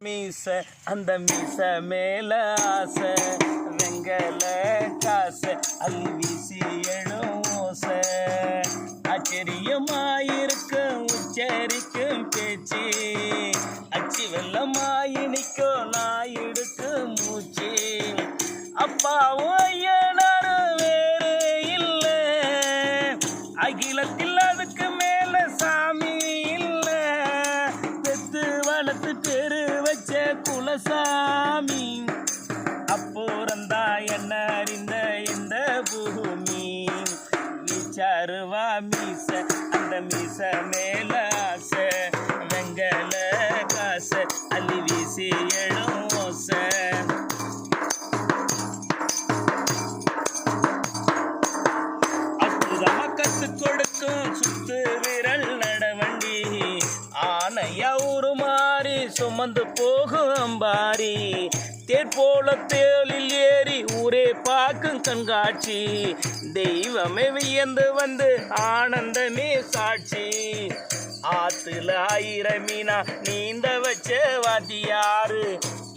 மீச அந்த மீச மேல ஆசை வெங்கல காசை அள்ளி வீசி எழும் ஓசை ஆச்சரியமாயிருக்கும் உச்சரிக்கும் பேச்சு அச்சு வெள்ளமாயினிக்கும் நாயிடுக்கும் மூச்சு அப்பாவும் ஐயனாரும் வேறு இல்லை அகிலத்தில் அதுக்கு மேல சாமி இல்லை பெத்து வளர்த்து பெரு வச்ச குலசாமி அப்போறந்தா என்ன அறிந்த இந்த பூமி வீச்சாருவா மீச அந்த மீச மேல ஆசை வெங்கல காசை அள்ளி வீசி எழும் ஓசை அற்புதமா கத்து கொடுக்கும் சுத்து விரல் நடவண்டி ஆனையா உருமாறி சுமந்து போகும் அம்பாரி தேர் போல தேலில் ஏறி ஊரே பார்க்கும் கண்காட்சி தெய்வமே வியந்து வந்து ஆனந்தமே சாட்சி ஆத்துல 1000 மீனா நீந்த வச்ச வாத்தியாரு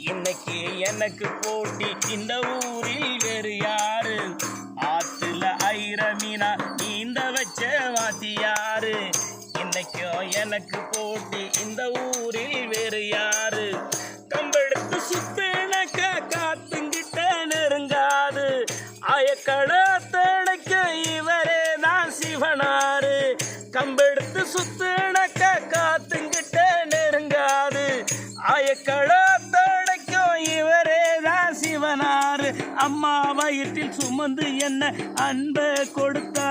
இன்னைக்கு எனக்கு போட்டி இந்த ஊரில் வேறு யாரு ஆத்துல 1000 மீனா நீந்த வச்ச வாத்தியாரு இன்னைக்கும் எனக்கு போட்டி இந்த ஊரில் வேறு யாரு கம்பெடுத்து சுத்தினக்க காத்துங்கிட்ட நெருங்காது ஆயக்கடத்தடைக்க இவரே தான் சிவனாரு கம்பெடுத்து சுத்தினக்க காத்துங்கிட்ட நெருங்காது ஆயக்கடத்தடைக்கும் இவரே தான் சிவனாரு அம்மா வயிற்றில் சுமந்து என்ன அன்பை கொடுத்தா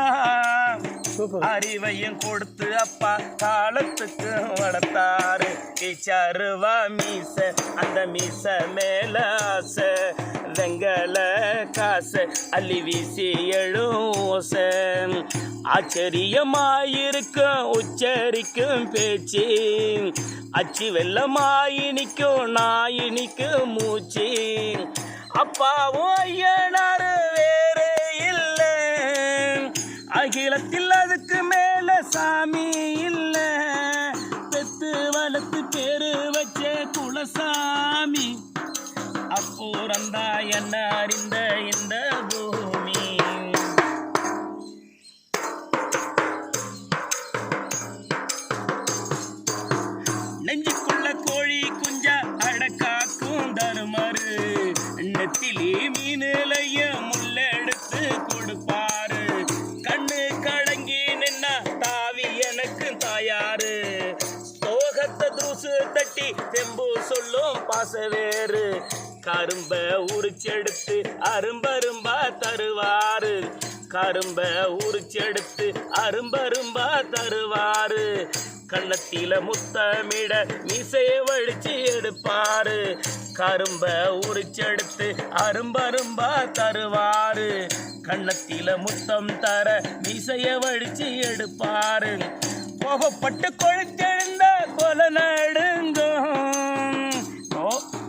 அறிவையும் கொடுத்து அப்பா காலத்துக்கு வளர்த்தாரு வீச்சாருவா மீச அந்த மீச மேல ஆசை வெங்கல காசை அள்ளி வீசி எழும் ஓசை ஆச்சரியமாயிருக்கும் உச்சரிக்கும் பேச்சு அச்சு வெள்ளமாயினிக்கும் நாயினிக்கும் மூச்சு அப்பாவும் ஐயனாரு வேறு இல்லை அகிலத்தில் அதுக்கு மேல சாமி இல்லை பெத்து வளர்த்து பேரு வச்ச குலசாமி அப்போறந்தா என்ன அறிந்த இந்த பூமி நெஞ்சுக்குள்ள கோழி குஞ்சா அடக்காக்கும் தருமாறு நெத்திலி மீனிலைய முள்ளெடுத்து கொடுப்பாரு கண்ணு கடங்கி நின்னா தாவி எனக்கு தாயாரு சோகத்தை தூசு தட்டி தெம்பு சொல்லும் பாச வேறு கரும்ப உரிச்செடுத்து அரும்பரும்பா தருவாரு கரும்ப உரிச்செடுத்து அரும்பரும்பா தருவாரு கண்ணத்தில முத்தமிட மீசையை வழிச்சு எடுப்பாரு கரும்ப உரிச்செடுத்து அரும்பரும்பா தருவாரு கண்ணத்தில முத்தம் தர மீசையை வழிச்சு எடுப்பாரு கோபப்பட்டு கொழுத்தெழுந்த கொலை நடுங்கும்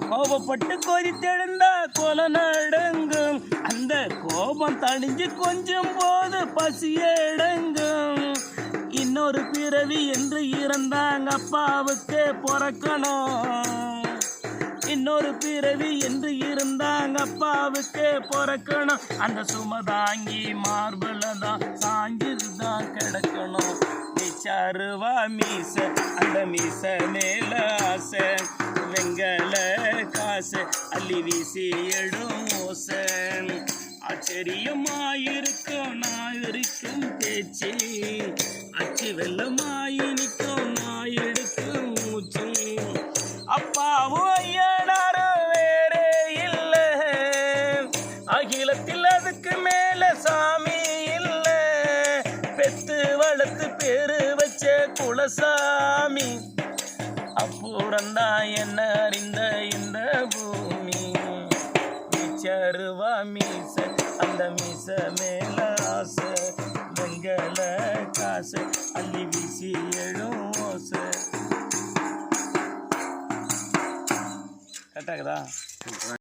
கோபப்பட்டு கொதித்தெழுந்த கொலை நடுங்கும் அந்த கோபம் தணிஞ்சு கொஞ்சம் போது பசியடங்கும் இன்னொரு பிறவி என்று இருந்தாங்க அப்பாவுக்கு பிறக்கணும் இன்னொரு பிறவி என்று இருந்தாங்க அப்பாவுக்கு பிறக்கணும் அந்த சுமதாங்கி மார்பல தான் சாஞ்சிருதான் கிடக்கணும் வீச்சாருவா மீச அந்த மீச மேல ஆசை வெங்கல காசை அள்ளி வீசி எழும் ஓசை ஆச்சரியமாயிருக்கும் நாயிருக்கும் பேச்சு அச்சு வெள்ளமாயினிக்கும் நாயிடுக்கும் மூச்சு அப்பாவும் ஐயனாரும் வேறே இல்லை அகிலத்தில் அதுக்கு மேல சாமி இல்லை பெத்து வளர்த்து பேரு வச்ச குலசாமி அப்போறந்தா என்ன அறிந்த இந்த பூமி வீச்சாருவா மீச அந்த மீச மேல ஆசை வெங்கல காசை அள்ளி வீசி எழும் ஓசை கரெக்டாகுதா?